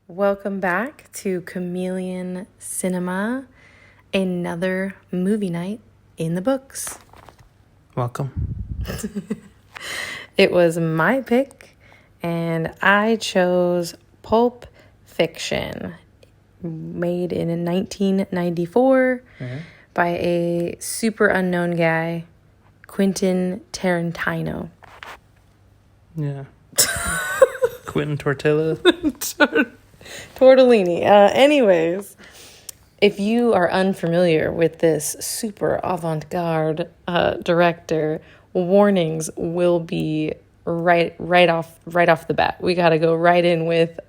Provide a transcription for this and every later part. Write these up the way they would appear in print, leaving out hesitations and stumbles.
Welcome back to Chameleon Cinema, another movie night in the books. Welcome. It was my pick, and I chose Pulp Fiction, made in 1994 by a super unknown guy, Quentin Tarantino. Yeah. Quentin Tortilla. Tortellini. Anyways, if you are unfamiliar with this super avant-garde director, warnings will be right off the bat. We got to go right in with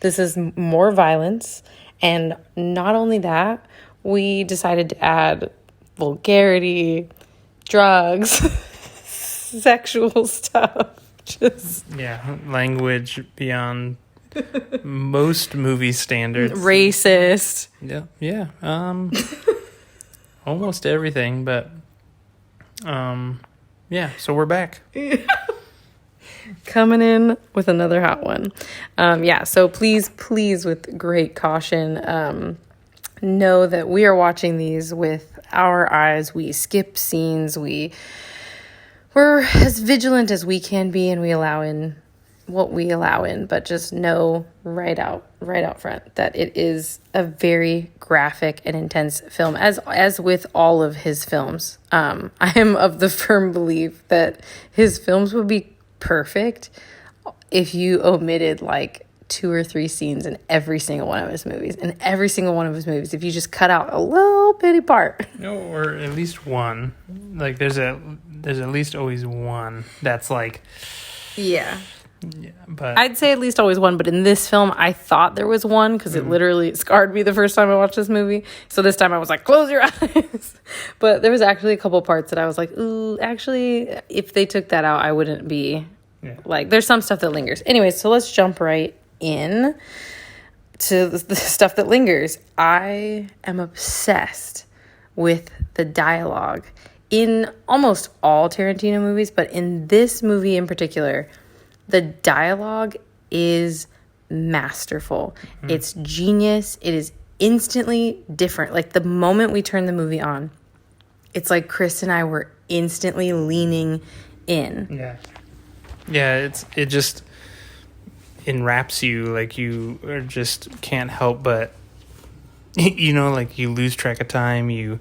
this is more violence, and not only that, we decided to add vulgarity, drugs, sexual stuff. Language beyond most movie standards. Racist. Yeah. Almost everything, but so we're back. Coming in with another hot one. So please with great caution, know that we are watching these with our eyes. We skip scenes. We're as vigilant as we can be, and we allow in what we allow in, but just know right out front that it is a very graphic and intense film, as with all of his films. I am of the firm belief that his films would be perfect if you omitted like 2 or 3 scenes in every single one of his movies. In every single one of his movies, if you just cut out a little bitty part. No, or at least one. Like there's at least always one that's like. Yeah, but I'd say at least always one, but in this film, I thought there was one because it literally scarred me the first time I watched this movie. So this time I was like, close your eyes. But there was actually a couple parts that I was like, ooh, actually, if they took that out, I wouldn't be like, there's some stuff that lingers. Anyways, so let's jump right in to the stuff that lingers. I am obsessed with the dialogue in almost all Tarantino movies, but in this movie in particular, the dialogue is masterful. It's genius. It is instantly different. Like the moment we turn the movie on, it's like Chris and I were instantly leaning in. Yeah, it just enwraps you. Like you are just can't help but, like you lose track of time. You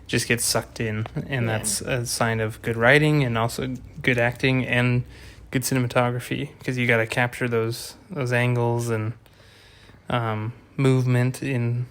just get sucked in, and that's a sign of good writing and also good acting and good cinematography, because you got to capture those angles and movement in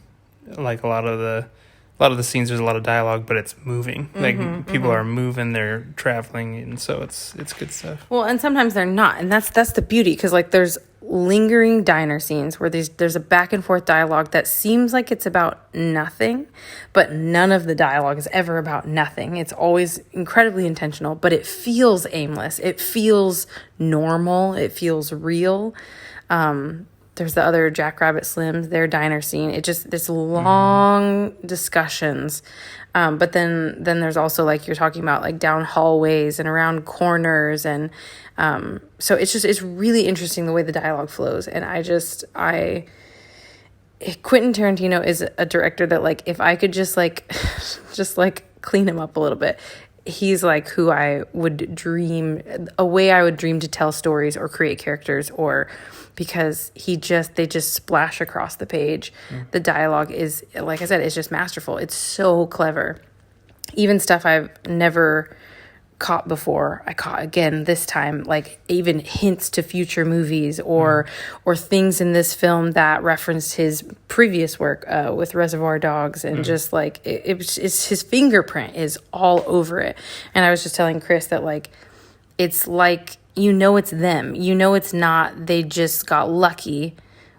like a lot of the scenes. There's a lot of dialogue, but it's moving. Like people are moving, they're traveling, and so it's good stuff. Well, and sometimes they're not, and that's the beauty, because like there's lingering diner scenes where there's a back and forth dialogue that seems like it's about nothing, but none of the dialogue is ever about nothing. It's always incredibly intentional, but it feels aimless. It feels normal. It feels real. There's the other Jackrabbit Slims, their diner scene. It just, this long discussions. But then there's also, like you're talking about, like down hallways and around corners. And so it's really interesting the way the dialogue flows. And Quentin Tarantino is a director that, like, if I could just clean him up a little bit, he's like who I would dream to tell stories or create characters, or because they just splash across the page. The dialogue is, like I said, it's just masterful. It's so clever. Even stuff I've never caught before, I caught again this time, like even hints to future movies or things in this film that referenced his previous work with Reservoir Dogs, and just like it's his fingerprint is all over it. And I was just telling Chris that, like, it's like, it's them, it's not they just got lucky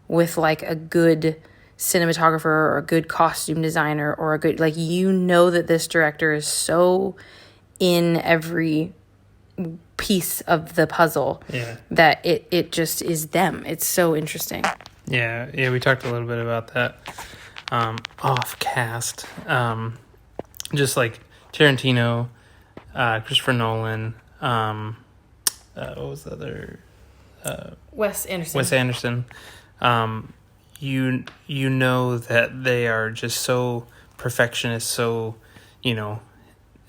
with like a good cinematographer or a good costume designer or a good, like, that this director is so in every piece of the puzzle that it just is them. It's so interesting. Yeah, we talked a little bit about that off cast. Just like Tarantino, Christopher Nolan, what was the other? Wes Anderson. Wes Anderson. you know that they are just so perfectionist, so,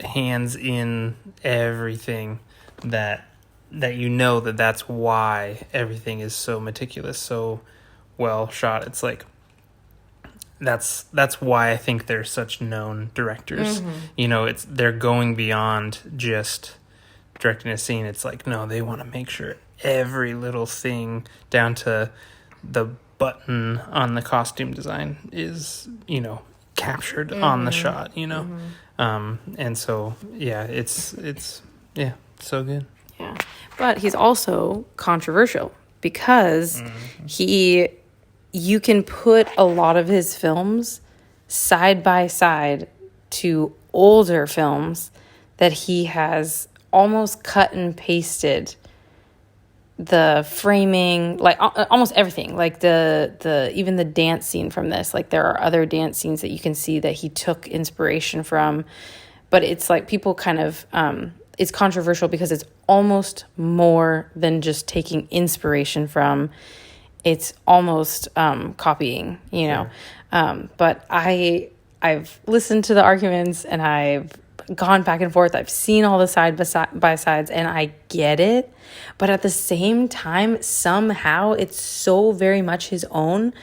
hands in everything, that you know that that's why everything is so meticulous, so well shot. It's like that's why I think they're such known directors. They're going beyond just directing a scene. It's like, no, they want to make sure every little thing down to the button on the costume design is captured on the shot. And so it's so good. Yeah, but he's also controversial because you can put a lot of his films side by side to older films that he has almost cut and pasted the framing, like almost everything, like the even the dance scene from this. Like there are other dance scenes that you can see that he took inspiration from, but it's like people kind of it's controversial because it's almost more than just taking inspiration from. It's almost copying, Sure. But I've listened to the arguments and I've gone back and forth. I've seen all the side by sides and I get it. But at the same time, somehow it's so very much his own.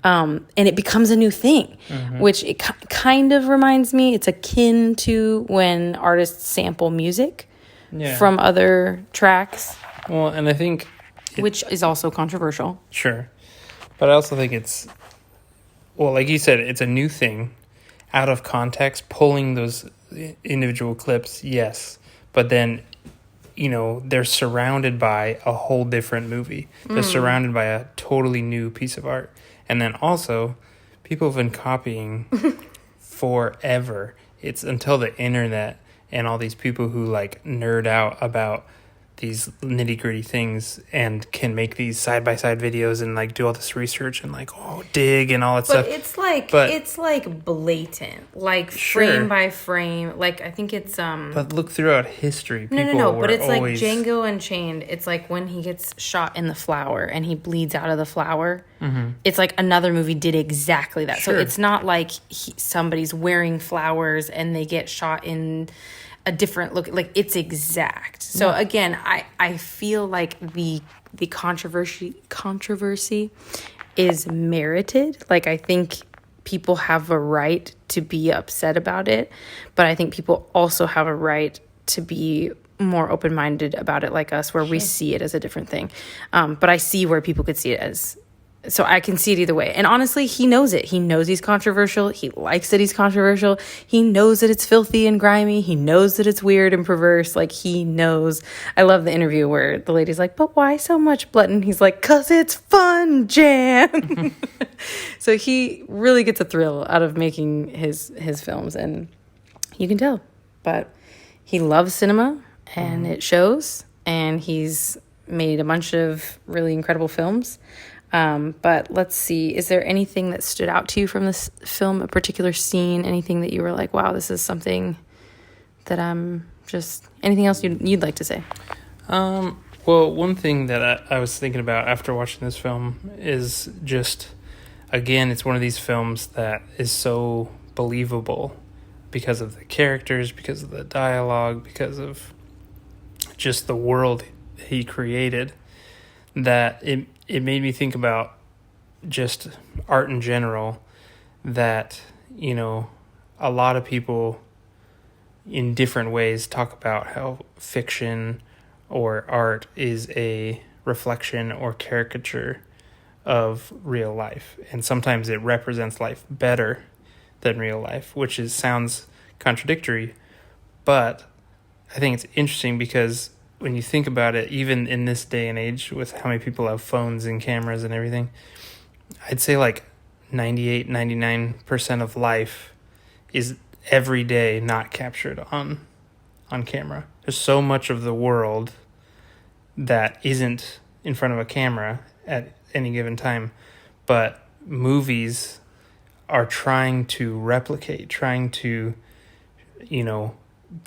And it becomes a new thing, which it kind of reminds me. It's akin to when artists sample music from other tracks. Well, and I think... which is also controversial. Sure. But I also think it's... well, like you said, it's a new thing. Out of context, pulling those individual clips, yes. But then, they're surrounded by a whole different movie. They're surrounded by a totally new piece of art. And then also, people have been copying forever. It's until the internet and all these people who, nerd out about these nitty-gritty things and can make these side-by-side videos and do all this research and dig and all that stuff. But it's blatant, frame by frame. I think it's But look throughout history, people no, but it's always... Django Unchained. It's when he gets shot in the flower and he bleeds out of the flower. It's another movie did exactly that. Sure. So it's not somebody's wearing flowers and they get shot in a different look. It's exact. So again, I feel like the controversy is merited. I think people have a right to be upset about it, but I think people also have a right to be more open-minded about it, like us, where we see it as a different thing. But I see where people could see it as... so I can see it either way. And honestly, he knows it. He knows he's controversial. He likes that he's controversial. He knows that it's filthy and grimy. He knows that it's weird and perverse. He knows. I love the interview where the lady's like, but why so much blood? And he's like, 'cause it's fun, Jan. So he really gets a thrill out of making his films. And you can tell. But he loves cinema and it shows. And he's made a bunch of really incredible films. But let's see, is there anything that stood out to you from this film, a particular scene, anything that you were like, wow, this is something that anything else you'd like to say? Well, one thing that I was thinking about after watching this film is just, again, it's one of these films that is so believable because of the characters, because of the dialogue, because of just the world he created, that it made me think about just art in general, that, a lot of people in different ways talk about how fiction or art is a reflection or caricature of real life. And sometimes it represents life better than real life, which sounds contradictory, but I think it's interesting because when you think about it, even in this day and age with how many people have phones and cameras and everything, I'd say 98, 99% of life is every day not captured on camera. There's so much of the world that isn't in front of a camera at any given time, but movies are trying to replicate, trying to,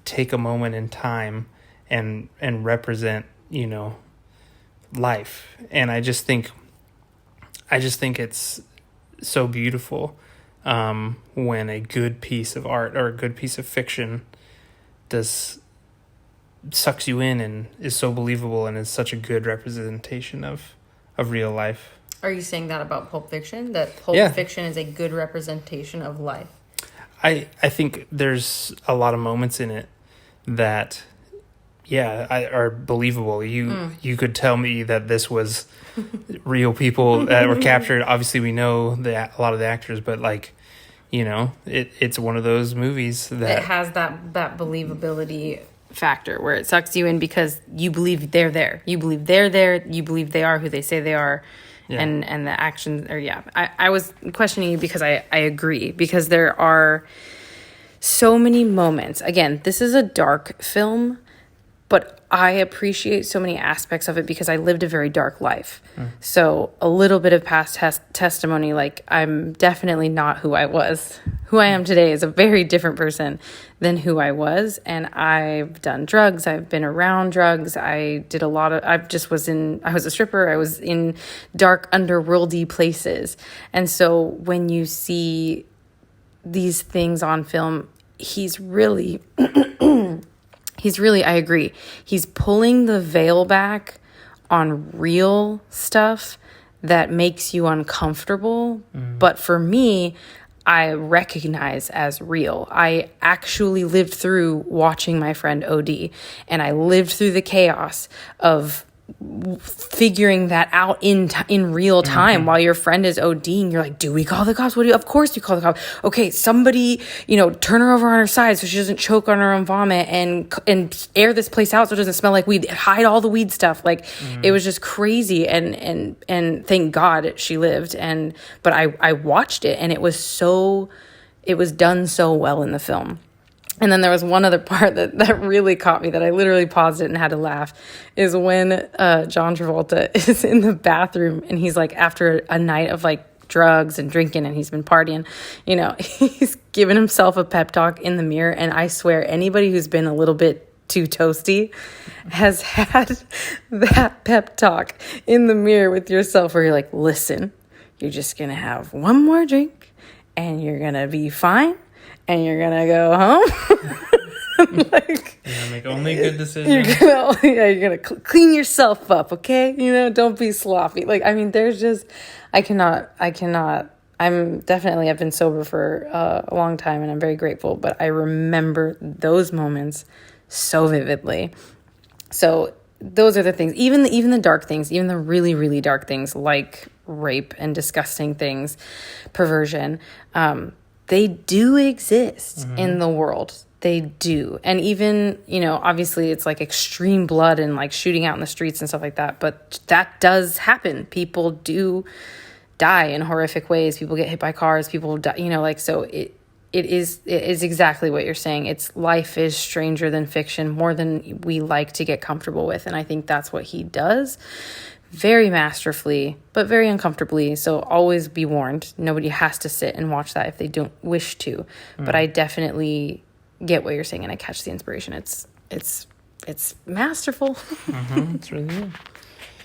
take a moment in time and represent, life. And I just think I just think it's so beautiful when a good piece of art or a good piece of fiction sucks you in and is so believable and is such a good representation of real life. Are you saying that about Pulp Fiction? That Pulp Fiction is a good representation of life? I think there's a lot of moments in it that, are believable. You could tell me that this was real people that were captured. Obviously, we know a lot of the actors, but like, it's one of those movies that it has that believability factor where it sucks you in because you believe they're there. You believe they're there. You believe they are who they say they are. Yeah. And the actions are, I was questioning you because I agree, because there are so many moments. Again, this is a dark film, but I appreciate so many aspects of it because I lived a very dark life. So a little bit of past testimony, like I'm definitely not who I was. Who I am today is a very different person than who I was. And I've done drugs. I've been around drugs. I was a stripper. I was in dark underworldy places. And so when you see these things on film, he's really, I agree. He's pulling the veil back on real stuff that makes you uncomfortable. But for me, I recognize as real. I actually lived through watching my friend OD, and I lived through the chaos of figuring that out in real time while your friend is ODing. You're like, do we call the cops? Of course you call the cops. Okay, somebody, turn her over on her side so she doesn't choke on her own vomit, and air this place out so it doesn't smell like weed. Hide all the weed stuff. Like it was just crazy, and thank God she lived. But I watched it, and it was done so well in the film. And then there was one other part that really caught me, that I literally paused it and had to laugh, is when John Travolta is in the bathroom and he's like, after a night of like drugs and drinking and he's been partying, he's giving himself a pep talk in the mirror. And I swear anybody who's been a little bit too toasty has had that pep talk in the mirror with yourself where you're like, listen, you're just going to have one more drink and you're going to be fine. And you're gonna go home. Like, you're gonna make only good decisions. You're gonna clean yourself up, okay? Don't be sloppy. Like, I mean, there's just, I cannot. I've been sober for a long time, and I'm very grateful. But I remember those moments so vividly. So those are the things. Even the dark things, even the really, really dark things like rape and disgusting things, perversion. They do exist in the world. They do. And even, obviously it's like extreme blood and like shooting out in the streets and stuff like that. But that does happen. People do die in horrific ways. People get hit by cars. People die, so it is exactly what you're saying. Life is stranger than fiction, more than we like to get comfortable with. And I think that's what he does. Very masterfully, but very uncomfortably. So always be warned. Nobody has to sit and watch that if they don't wish to. But I definitely get what you're saying, and I catch the inspiration. It's masterful. It's really good.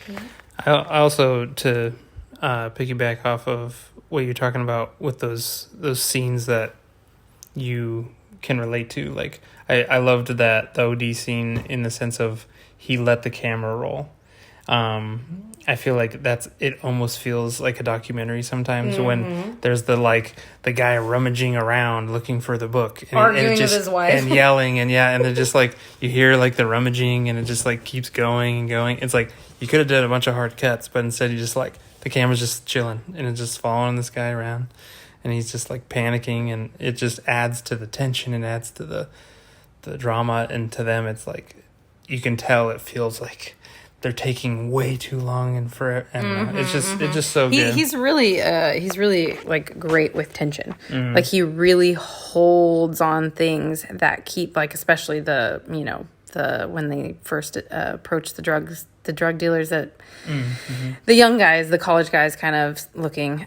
Yeah. I also, to piggyback off of what you're talking about with those scenes that you can relate to. Like I loved the OD scene in the sense of he let the camera roll. I feel like it almost feels like a documentary sometimes when there's the guy rummaging around looking for the book and arguing with his wife and yelling and then just like you hear like the rummaging and it just like keeps going and going. It's like you could have done a bunch of hard cuts, but instead you just like the camera's just chilling and it's just following this guy around and he's just like panicking, and it just adds to the tension and adds to the drama, and to them it's like you can tell it feels like they're taking way too long and forever. It's just so good. He's really like great with tension. Like he really holds on things that keep, like, especially the when they first approach the drug dealers that the young guys, the college guys, kind of looking.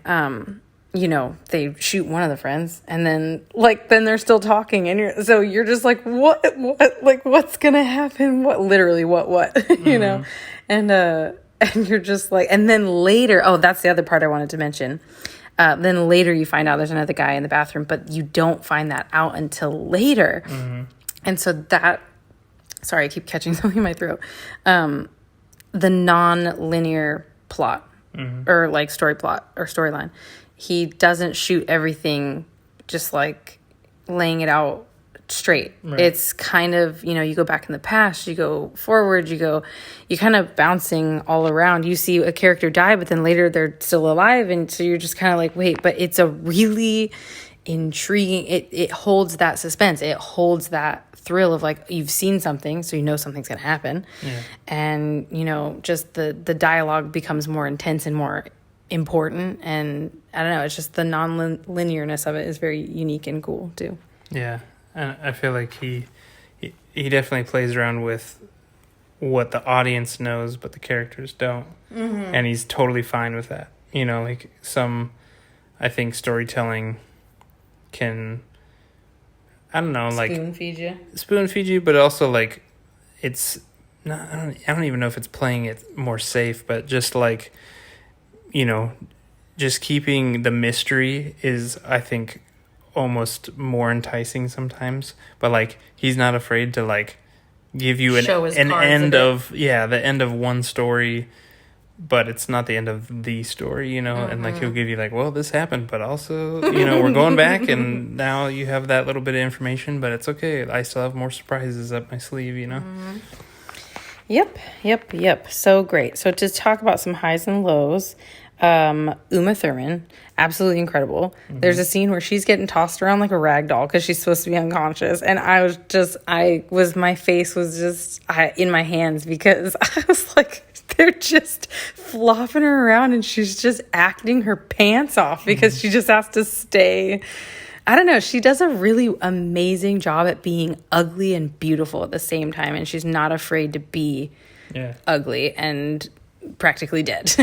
They shoot one of the friends, and then they're still talking, and you're just like, what, like, what's gonna happen? What, literally, what, and And you're just like, and then later, oh, that's the other part I wanted to mention. Then later you find out there's another guy in the bathroom, but you don't find that out until later. And so that, sorry, I keep catching something in my throat. The non-linear plot or like story plot or storyline, he doesn't shoot everything just like laying it out straight. Right. It's kind of, you go back in the past, you go forward, you're kind of bouncing all around. You see a character die, but then later they're still alive. And so you're just kind of like, wait, but it's a really intriguing, it holds that suspense. It holds that thrill of like, you've seen something, so you know something's going to happen. Yeah. And, just the dialogue becomes more intense and more important. And I don't know, it's just the non-linearness of it is very unique and cool too. Yeah. And I feel like he definitely plays around with what the audience knows, but the characters don't. And he's totally fine with that. Like I think storytelling can, I don't know, like spoon feed you, but also like it's not, I don't even know if it's playing it more safe, but just like, just keeping the mystery is, I think, almost more enticing sometimes. But like, he's not afraid to like give you an end of the end of one story, but it's not the end of the story, and like he'll give you like, well, this happened, but also, we're going back and now you have that little bit of information, but it's okay. I still have more surprises up my sleeve, Yep. So great. So to talk about some highs and lows, Uma Thurman, absolutely incredible. There's a scene where she's getting tossed around like a rag doll because she's supposed to be unconscious, and my face was just in my hands because I was like, they're just flopping her around and she's just acting her pants off because she just has to stay. I don't know. She does a really amazing job at being ugly and beautiful at the same time, and she's not afraid to be ugly and practically dead.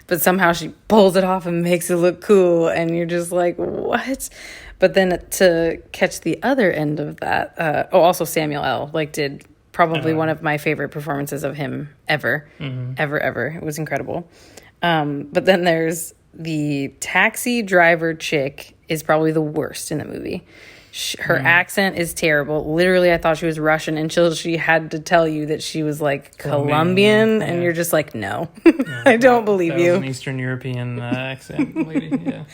But somehow she pulls it off and makes it look cool, and you're just like, what? But then to catch the other end of that, also Samuel L. did probably one of my favorite performances of him ever. It was incredible. But then there's the taxi driver chick is probably the worst in the movie. Her accent is terrible. Literally, I thought she was Russian until she had to tell you that she was like Colombian, and you're just like, no, I don't believe you. Was an Eastern European accent lady, yeah.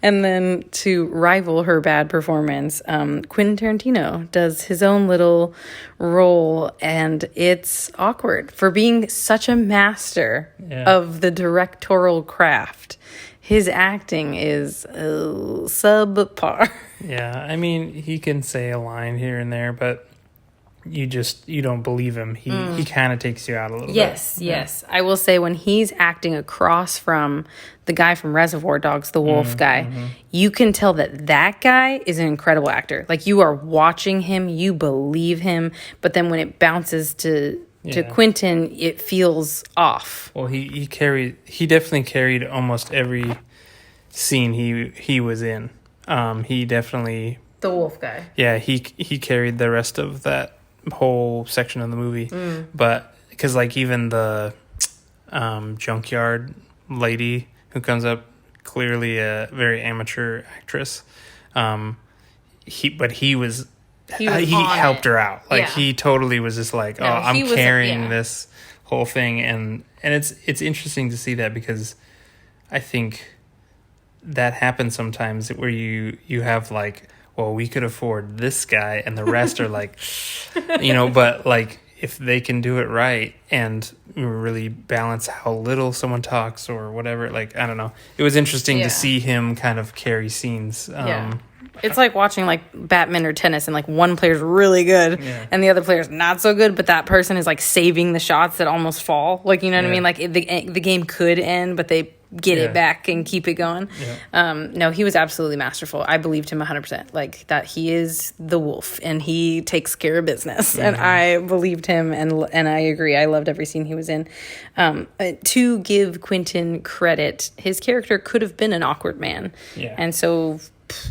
And then to rival her bad performance, Quentin Tarantino does his own little role, and it's awkward for being such a master of the directorial craft. His acting is subpar. Yeah, I mean, he can say a line here and there, but you don't believe him. He kind of takes you out a little bit. Yes. I will say when he's acting across from the guy from Reservoir Dogs, the wolf guy, you can tell that guy is an incredible actor. Like, you are watching him, you believe him, but then when it bounces to Quentin, it feels off. Well, he definitely carried almost every scene he was in. He definitely, the wolf guy. Yeah, he carried the rest of that whole section of the movie. But because like even the junkyard lady who comes up, clearly a very amateur actress. He helped her out. Like he totally was just like, I'm carrying this whole thing, and it's interesting to see that because I think that happens sometimes where you have like, well, we could afford this guy and the rest are like, but like if they can do it right and really balance how little someone talks or whatever, like, I don't know. It was interesting to see him kind of carry scenes. It's like watching like badminton or tennis, and like one player's really good and the other player's not so good, but that person is like saving the shots that almost fall. Like, you know what I mean? Like the game could end, but they get it back and keep it going. No, he was absolutely masterful. I believed him 100%. Like, that he is the wolf and he takes care of business. And I believed him, and I agree. I loved every scene he was in. To give Quentin credit, his character could have been an awkward man. And so,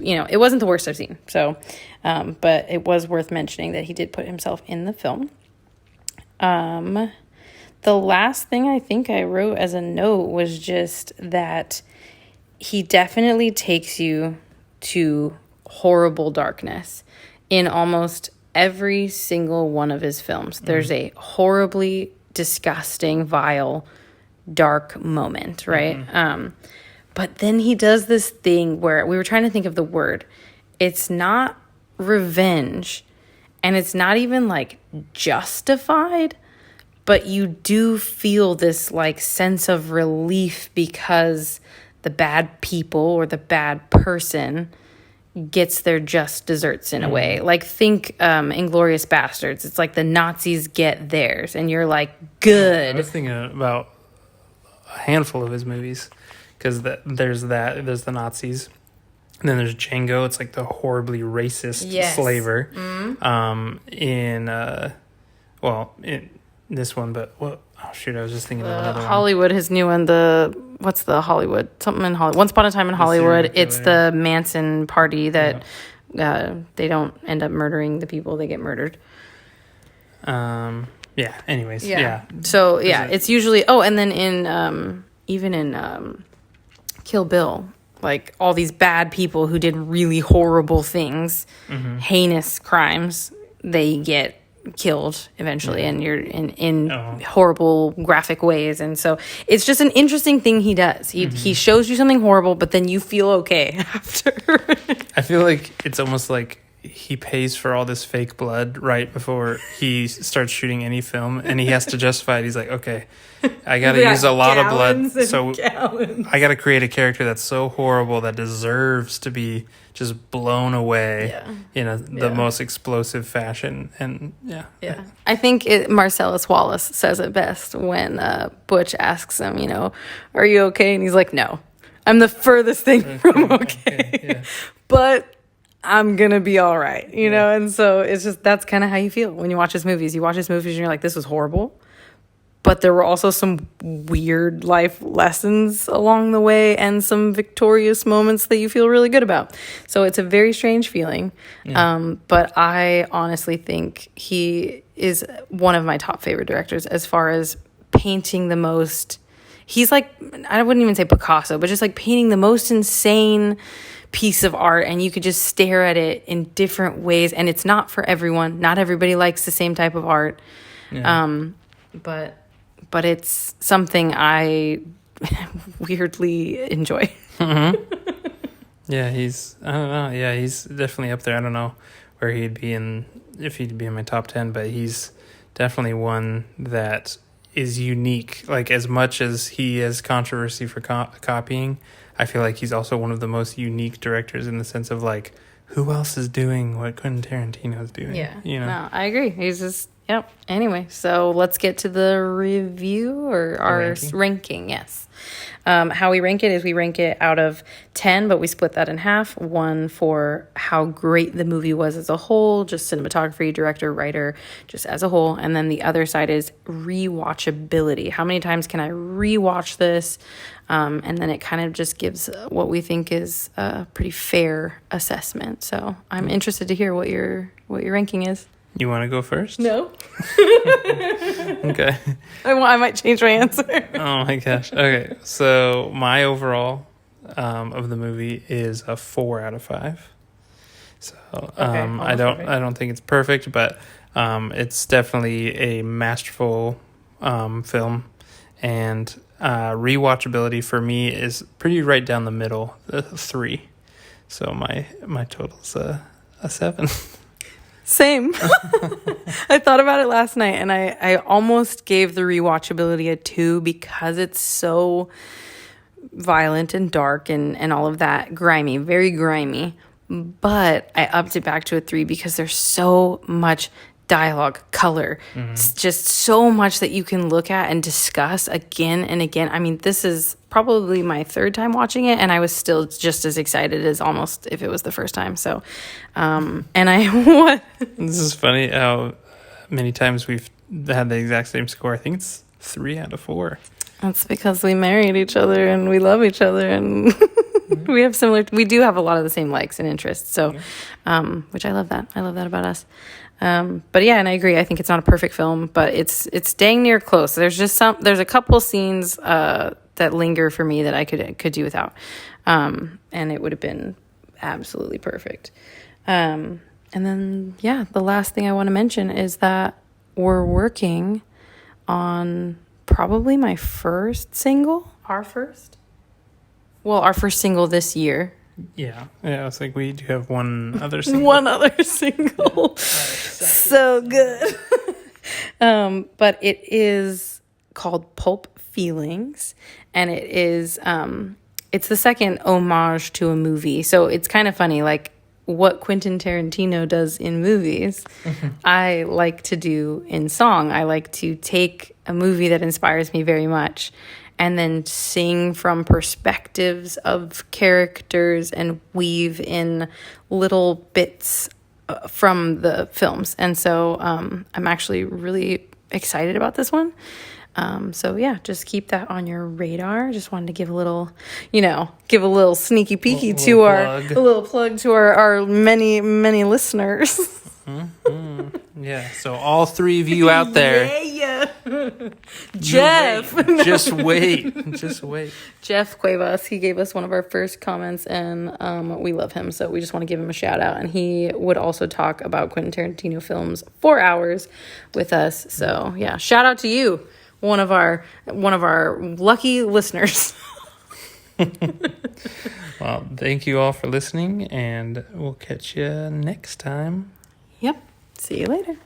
it wasn't the worst I've seen. So, but it was worth mentioning that he did put himself in the film. The the last thing I think I wrote as a note was just that he definitely takes you to horrible darkness in almost every single one of his films. There's a horribly disgusting, vile, dark moment, right? But then he does this thing where we were trying to think of the word. It's not revenge, and it's not even like justified, but you do feel this like sense of relief because the bad people or the bad person gets their just desserts in a way. Like think Inglourious Bastards. It's like the Nazis get theirs, and you're like, good. I was thinking about a handful of his movies, because there's the Nazis, and then there's Django. It's like the horribly racist slaver. In this one, but what? Oh shoot! I was just thinking of another one. Hollywood, his new one. What's the Hollywood? Something in Hollywood. Once Upon a Time in Hollywood. It's the Manson party that they don't end up murdering the people; they get murdered. Yeah. Anyways. Yeah. So it's usually. Oh, and then in even in Kill Bill, like all these bad people who did really horrible things, heinous crimes, they get killed eventually, and you're in horrible graphic ways. And so it's just an interesting thing he does. He shows you something horrible, but then you feel okay after. I feel like it's almost like he pays for all this fake blood right before he starts shooting any film, and he has to justify it. He's like, okay, I gotta use a lot of blood, so I gotta create a character that's so horrible that deserves to be just blown away in the most explosive fashion. And I think Marcellus Wallace says it best when Butch asks him, are you okay? And he's like, no, I'm the furthest thing from okay. But I'm gonna be all right, you know? And so it's just, that's kind of how you feel when you watch his movies. You watch his movies and you're like, this was horrible. But there were also some weird life lessons along the way and some victorious moments that you feel really good about. So it's a very strange feeling. But I honestly think he is one of my top favorite directors as far as painting the most. He's like, I wouldn't even say Picasso, but just like painting the most insane piece of art, and you could just stare at it in different ways, and it's not for everyone. Not everybody likes the same type of art. But it's something I weirdly enjoy. He's, I don't know. Yeah, he's definitely up there. I don't know where he'd be if he'd be in my top 10, but he's definitely one that is unique. Like, as much as he has controversy for copying, I feel like he's also one of the most unique directors in the sense of, like, who else is doing what Quentin Tarantino is doing? Yeah. No, I agree. He's just, yep. Anyway, so let's get to the review or our ranking. Yes. How we rank it is we rank it out of 10, but we split that in half. 1 for how great the movie was as a whole, just cinematography, director, writer, just as a whole. And then the other side is rewatchability. How many times can I rewatch this? And then it kind of just gives what we think is a pretty fair assessment. So I'm interested to hear what your ranking is. You want to go first? No. Okay. I might change my answer. Oh my gosh. Okay. So my overall of the movie is a 4 out of 5. So I don't think it's perfect, but it's definitely a masterful film, and rewatchability for me is pretty right down the middle, 3. So my total's a 7. Same. I thought about it last night, and I almost gave the rewatchability a 2 because it's so violent and dark and all of that. Grimy, very grimy. But I upped it back to a 3 because there's so much dialogue, color. It's just so much that you can look at and discuss again and again. I mean, this is probably my 3rd time watching it, and I was still just as excited as almost if it was the first time. So, what? This is funny how many times we've had the exact same score. I think it's 3 out of 4. That's because we married each other and we love each other, and we do have a lot of the same likes and interests. So, which I love that. I love that about us. But yeah, and I agree. I think it's not a perfect film, but it's dang near close. There's a couple scenes that linger for me that I could do without, and it would have been absolutely perfect. And then yeah, the last thing I want to mention is that we're working on probably my first single, our first single this year. Yeah, it's like we do have one other single. One other single. So good. But it is called Pulp Feelings, and it is it's the second homage to a movie. So it's kind of funny, like what Quentin Tarantino does in movies, I like to do in song. I like to take a movie that inspires me very much and then sing from perspectives of characters and weave in little bits from the films. And so I'm actually really excited about this one. So yeah, just keep that on your radar. Just wanted to give a little, sneaky peeky to a little plug to our many, many listeners. Yeah, so all three of you out there. Yeah. Jeff. Just wait. Jeff Cuevas, he gave us one of our first comments, and we love him, so we just want to give him a shout out. And he would also talk about Quentin Tarantino films for hours with us. So yeah, shout out to you, one of our lucky listeners. Well, thank you all for listening, and we'll catch you next time. Yep. See you later.